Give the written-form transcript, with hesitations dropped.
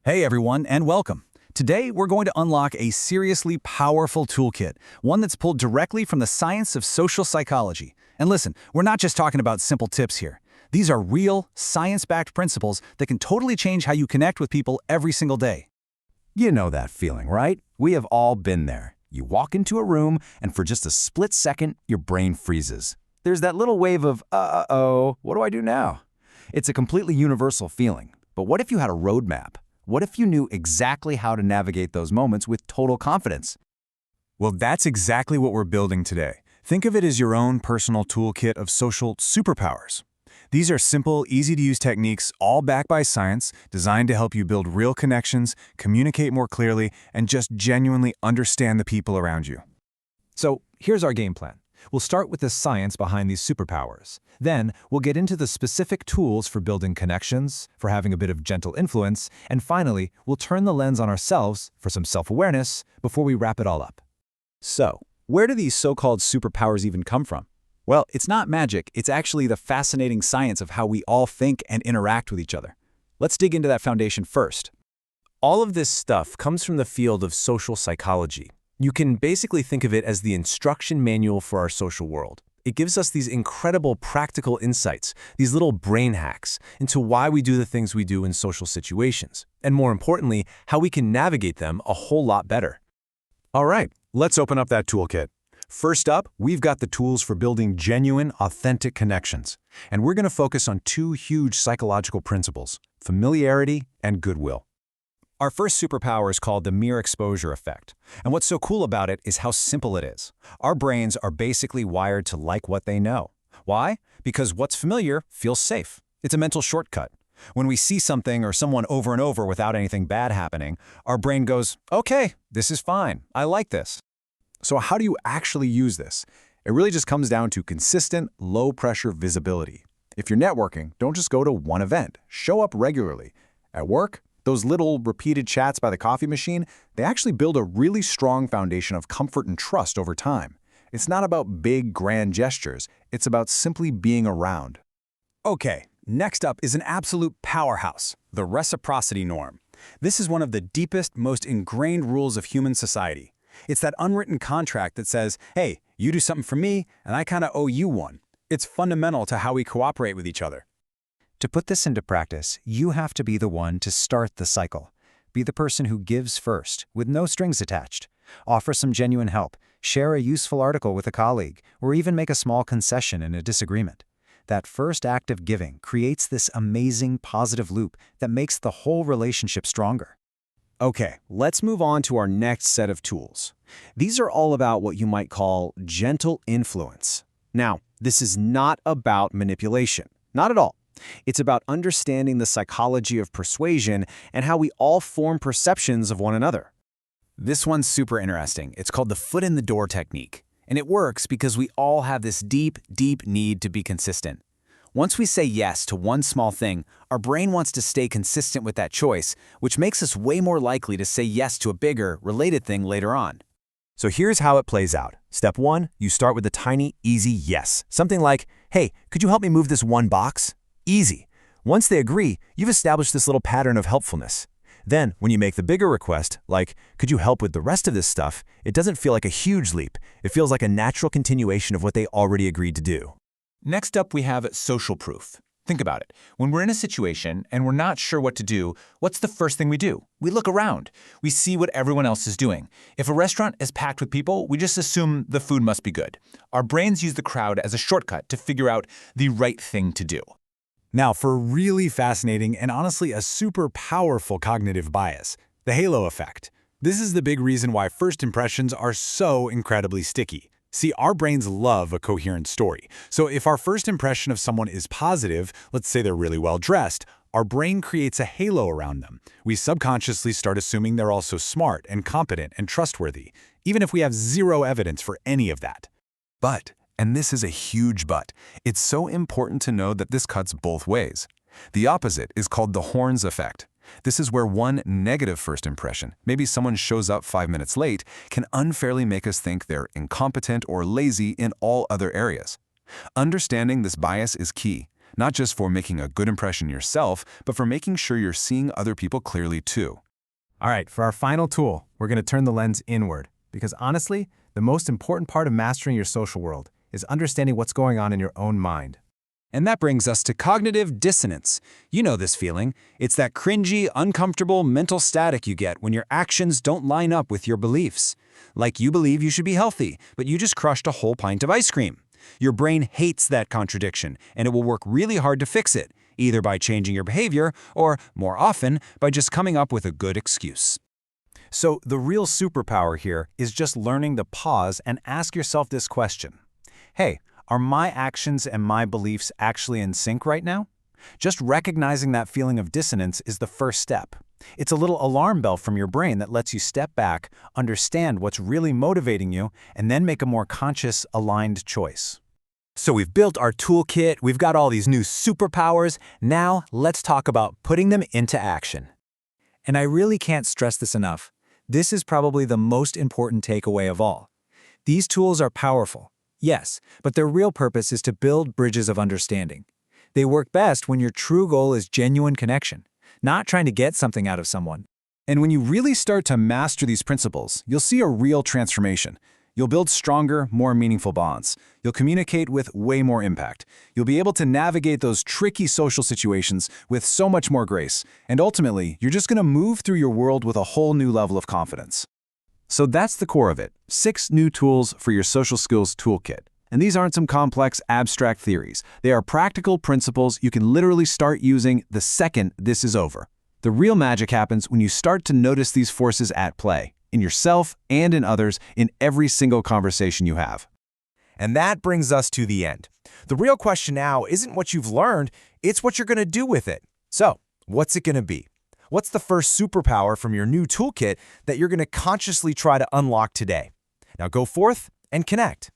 Hey everyone, and welcome. Today, we're going to unlock a seriously powerful toolkit, one that's pulled directly from the science of social psychology. And listen, we're not just talking about simple tips here. These are real, science-backed principles that can totally change how you connect with people every single day. You know that feeling, right? We have all been there. You walk into a room, and for just a split second, your brain freezes. There's that little wave of, uh-oh, what do I do now? It's a completely universal feeling. But what if you had a roadmap? What if you knew exactly how to navigate those moments with total confidence? Well, that's exactly what we're building today. Think of it as your own personal toolkit of social superpowers. These are simple, easy-to-use techniques, all backed by science, designed to help you build real connections, communicate more clearly, and just genuinely understand the people around you. So here's our game plan. We'll start with the science behind these superpowers. Then we'll get into the specific tools for building connections, for having a bit of gentle influence, and finally, we'll turn the lens on ourselves for some self-awareness before we wrap it all up. So, where do these so-called superpowers even come from? Well, it's not magic, it's actually the fascinating science of how we all think and interact with each other. Let's dig into that foundation first. All of this stuff comes from the field of social psychology. You can basically think of it as the instruction manual for our social world. It gives us these incredible practical insights, these little brain hacks, into why we do the things we do in social situations, and more importantly, how we can navigate them a whole lot better. All right, let's open up that toolkit. First up, we've got the tools for building genuine, authentic connections. And we're going to focus on two huge psychological principles: familiarity and goodwill. Our first superpower is called the mere exposure effect. And what's so cool about it is how simple it is. Our brains are basically wired to like what they know. Why? Because what's familiar feels safe. It's a mental shortcut. When we see something or someone over and over without anything bad happening, our brain goes, okay, this is fine. I like this. So how do you actually use this? It really just comes down to consistent, low-pressure visibility. If you're networking, don't just go to one event. Show up regularly. At work, those little repeated chats by the coffee machine, they actually build a really strong foundation of comfort and trust over time. It's not about big, grand gestures. It's about simply being around. Okay, next up is an absolute powerhouse, the reciprocity norm. This is one of the deepest, most ingrained rules of human society. It's that unwritten contract that says, hey, you do something for me, and I kind of owe you one. It's fundamental to how we cooperate with each other. To put this into practice, you have to be the one to start the cycle. Be the person who gives first, with no strings attached. Offer some genuine help, share a useful article with a colleague, or even make a small concession in a disagreement. That first act of giving creates this amazing positive loop that makes the whole relationship stronger. Okay, let's move on to our next set of tools. These are all about what you might call gentle influence. Now, this is not about manipulation. Not at all. It's about understanding the psychology of persuasion and how we all form perceptions of one another. This one's super interesting. It's called the foot in the door technique. And it works because we all have this deep, deep need to be consistent. Once we say yes to one small thing, our brain wants to stay consistent with that choice, which makes us way more likely to say yes to a bigger, related thing later on. So here's how it plays out. Step 1, you start with a tiny, easy yes. Something like, hey, could you help me move this one box? Easy. Once they agree, you've established this little pattern of helpfulness. Then, when you make the bigger request, like, could you help with the rest of this stuff, it doesn't feel like a huge leap. It feels like a natural continuation of what they already agreed to do. Next up, we have social proof. Think about it. When we're in a situation and we're not sure what to do, what's the first thing we do? We look around. We see what everyone else is doing. If a restaurant is packed with people, we just assume the food must be good. Our brains use the crowd as a shortcut to figure out the right thing to do. Now, for a really fascinating and honestly a super powerful cognitive bias, the halo effect. This is the big reason why first impressions are so incredibly sticky. See, our brains love a coherent story. So if our first impression of someone is positive, let's say they're really well dressed, our brain creates a halo around them. We subconsciously start assuming they're also smart and competent and trustworthy, even if we have zero evidence for any of that. But, and this is a huge but, it's so important to know that this cuts both ways. The opposite is called the horns effect. This is where one negative first impression, maybe someone shows up 5 minutes late, can unfairly make us think they're incompetent or lazy in all other areas. Understanding this bias is key. not just for making a good impression yourself, but for making sure you're seeing other people clearly too. All right, for our final tool, we're going to turn the lens inward. Because honestly, the most important part of mastering your social world is understanding what's going on in your own mind. And that brings us to cognitive dissonance. You know this feeling. It's that cringy, uncomfortable mental static you get when your actions don't line up with your beliefs. Like you believe you should be healthy, but you just crushed a whole pint of ice cream. Your brain hates that contradiction, and it will work really hard to fix it, either by changing your behavior or, more often, by just coming up with a good excuse. So the real superpower here is just learning to pause and ask yourself this question. Hey, are my actions and my beliefs actually in sync right now? Just recognizing that feeling of dissonance is the first step. It's a little alarm bell from your brain that lets you step back, understand what's really motivating you, and then make a more conscious, aligned choice. So we've built our toolkit, we've got all these new superpowers. Now let's talk about putting them into action. And I really can't stress this enough. This is probably the most important takeaway of all. These tools are powerful, yes, but their real purpose is to build bridges of understanding. They work best when your true goal is genuine connection, not trying to get something out of someone. And when you really start to master these principles, you'll see a real transformation. You'll build stronger, more meaningful bonds. You'll communicate with way more impact. You'll be able to navigate those tricky social situations with so much more grace. And ultimately, you're just going to move through your world with a whole new level of confidence. So that's the core of it. 6 new tools for your social skills toolkit. And these aren't some complex, abstract theories. They are practical principles you can literally start using the second this is over. The real magic happens when you start to notice these forces at play, in yourself and in others, in every single conversation you have. And that brings us to the end. The real question now isn't what you've learned, it's what you're going to do with it. So, what's it going to be? What's the first superpower from your new toolkit that you're going to consciously try to unlock today? Now go forth and connect.